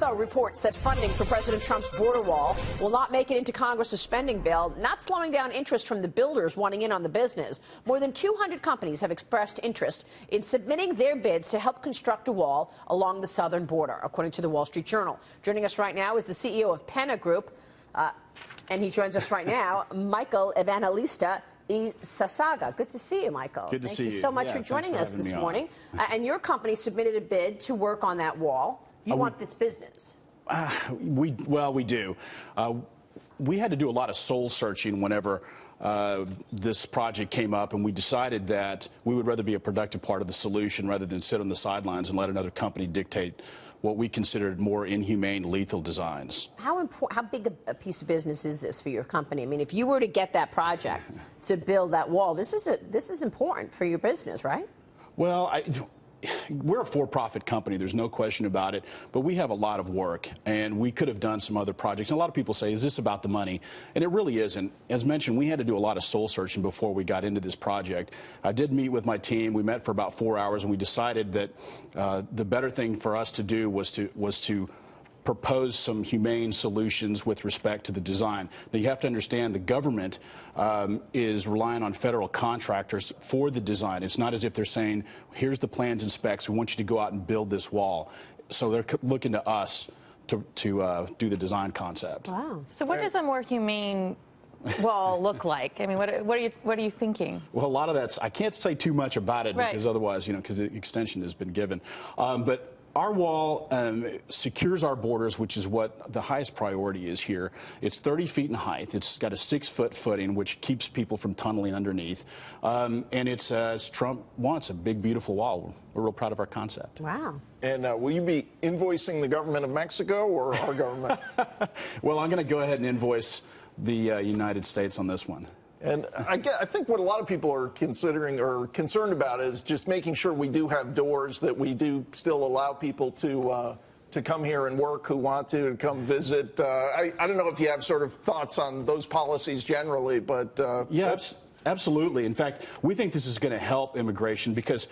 though, reports that funding for President Trump's border wall will not make it into Congress's spending bill, not slowing down interest from the builders wanting in on the business. More than 200 companies have expressed interest in submitting their bids to help construct a wall along the southern border, according to the Wall Street Journal. Joining us right now is the CEO of Penna Group, and he joins us right now, Michael Evangelista Sasaga. Good to see you, Michael. Good to see you. Thank you so much for joining us this morning. And your company submitted a bid to work on that wall. You want this business? We do. We had to do a lot of soul searching whenever this project came up, and we decided that we would rather be a productive part of the solution rather than sit on the sidelines and let another company dictate what we considered more inhumane, lethal designs. How big a piece of business is this for your company? I mean, if you were to get that project to build that wall, this is important for your business, right? Well, we're a for-profit company, there's no question about it, but we have a lot of work, and we could have done some other projects. And a lot of people say, is this about the money? And it really isn't. As mentioned, we had to do a lot of soul searching before we got into this project. I did meet with my team. We met for about 4 hours, and we decided that the better thing for us to do was to propose some humane solutions with respect to the design. Now, you have to understand the government is relying on federal contractors for the design. It's not as if they're saying, here's the plans and specs, we want you to go out and build this wall. So they're looking to us to do the design concept. Wow. So what does a more humane wall look like? I mean, what are you thinking? Well, a lot of that's, I can't say too much about it because otherwise, because the extension has been given. But our wall secures our borders, which is what the highest priority is here. It's 30 feet in height. It's got a 6-foot footing, which keeps people from tunneling underneath. And it's, as Trump wants, a big, beautiful wall. We're real proud of our concept. Wow. And will you be invoicing the government of Mexico or our government? Well, I'm going to go ahead and invoice the United States on this one. And I think what a lot of people are considering or concerned about is just making sure we do have doors, that we do still allow people to come here and work who want to come visit. I don't know if you have sort of thoughts on those policies generally, but yes. Absolutely. In fact, we think this is going to help immigration because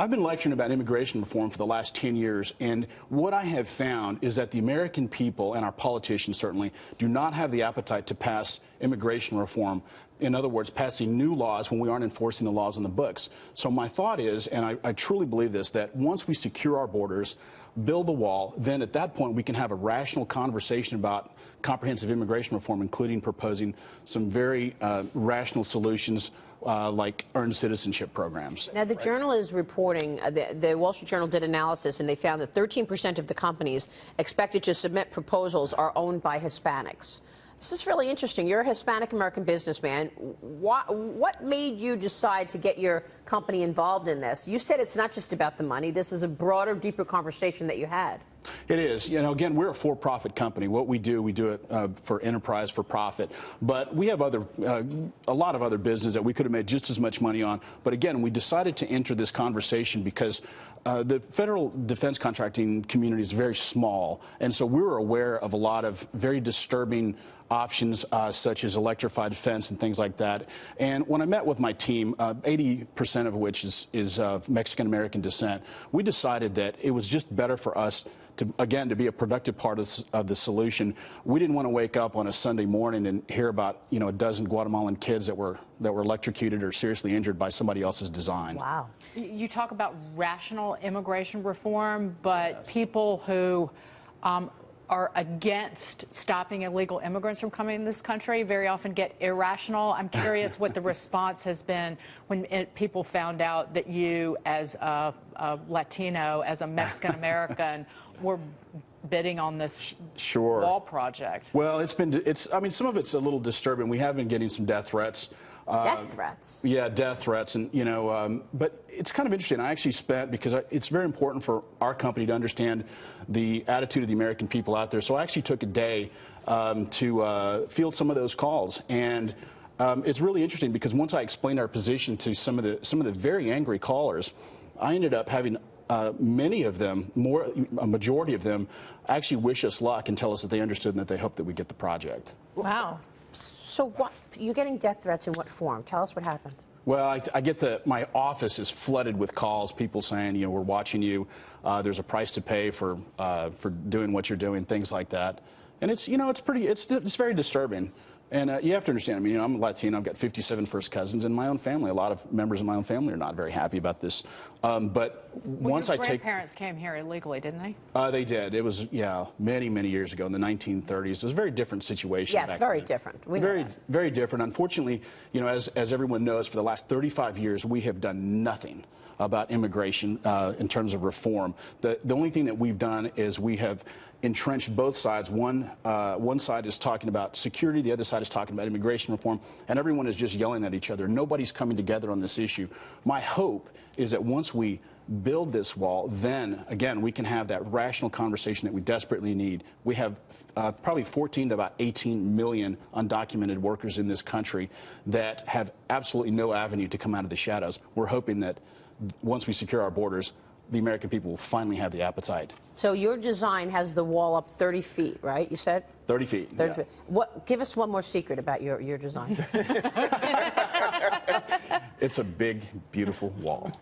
I've been lecturing about immigration reform for the last 10 years, and what I have found is that the American people, and our politicians certainly, do not have the appetite to pass immigration reform. In other words, passing new laws when we aren't enforcing the laws on the books. So my thought is, and I truly believe this, that once we secure our borders, build the wall, then at that point we can have a rational conversation about comprehensive immigration reform, including proposing some very rational solutions like earned citizenship programs. Now, the Journal is reporting, the Wall Street Journal did analysis, and they found that 13% of the companies expected to submit proposals are owned by Hispanics. This is really interesting. You're a Hispanic-American businessman. What made you decide to get your company involved in this? You said it's not just about the money. This is a broader, deeper conversation that you had. It is. Again, we're a for-profit company. What we do it for enterprise, for profit. But we have a lot of other business that we could have made just as much money on. But again, we decided to enter this conversation because the federal defense contracting community is very small. And so we were aware of a lot of very disturbing options such as electrified fence and things like that. And when I met with my team, 80% of which is of Mexican-American descent, we decided that it was just better for us to be a productive part of the solution. We didn't want to wake up on a Sunday morning and hear about, a dozen Guatemalan kids that were electrocuted or seriously injured by somebody else's design. Wow. You talk about rational immigration reform, but people who are against stopping illegal immigrants from coming to this country very often get irrational. I'm curious what the response has been when people found out that you, as a Latino, as a Mexican-American, were bidding on this wall project. Well, I mean, some of it's a little disturbing. We have been getting some death threats. Death threats? Yeah, death threats. And, but it's kind of interesting. I actually because it's very important for our company to understand the attitude of the American people out there. So I actually took a day to field some of those calls. And it's really interesting because once I explained our position to some of the very angry callers, I ended up having many of them, a majority of them, actually wish us luck and tell us that they understood and that they hoped that we get the project. Wow. So you're getting death threats in what form? Tell us what happened. Well, I get my office is flooded with calls, people saying, you know, we're watching you. There's a price to pay for doing what you're doing, things like that. And it's, you know, it's very disturbing. And you have to understand, I mean, you know, I'm Latino, I've got 57 first cousins in my own family. A lot of members of my own family are not very happy about this. But once I take... Your grandparents came here illegally, didn't they? They did. It was, yeah, many, many years ago in the 1930s. It was a very different situation back then. Yes, very different. Very different. Unfortunately, you know, as everyone knows, for the last 35 years, we have done nothing about immigration in terms of reform. The only thing that we've done is we have entrenched both sides. One side is talking about security, the other side is talking about immigration reform, and everyone is just yelling at each other. Nobody's coming together on this issue. My hope is that once we build this wall, then, again, we can have that rational conversation that we desperately need. We have probably 14 to about 18 million undocumented workers in this country that have absolutely no avenue to come out of the shadows. We're hoping that once we secure our borders, the American people will finally have the appetite. So your design has the wall up 30 feet, right? You said? 30 feet. 30 feet. Give us one more secret about your design. It's a big, beautiful wall.